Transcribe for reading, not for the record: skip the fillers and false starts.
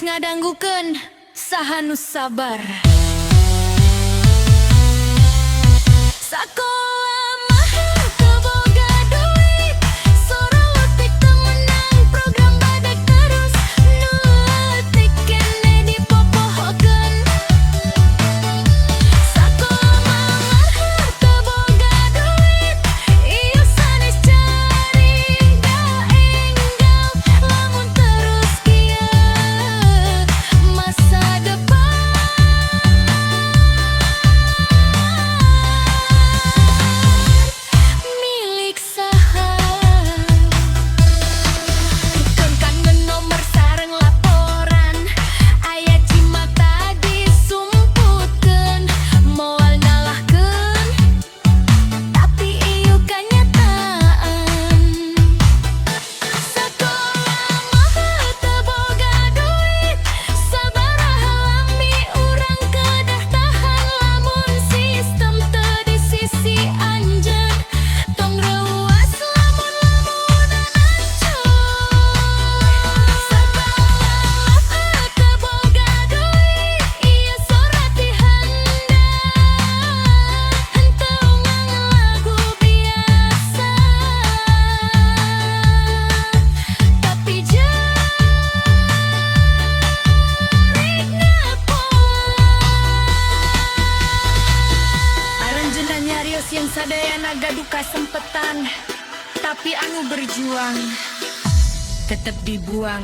ngadanggukeun saha nu sabar. Sakola mahal teu boga duit, sora leutik teu menang program badak terus, nu leutik keneh dipopohokeun. Sakola mahal teu boga duit, ieu sanes cari enggal, lamun terus kieu masa depan milik saha. Pikeun kangen nomor sareng laporan, aya cimata disumputkeun, moal nyalahkeun tapi ieu kanyataan. Sakola mahal teu boga duit, sabaraha lambi urang kedah tahan, lamun sistem teu di sisi anjeun, tong reuas lamun-lamunan ancur. Sakola mahal teu boga duit, ieu sora ti handap, henteu ngangen lagu biasa, tapi jarigna pola. Aranjeunna nyarios yang sadayana gaduh kasempetan, tapi anu berjuang tetep dibuang.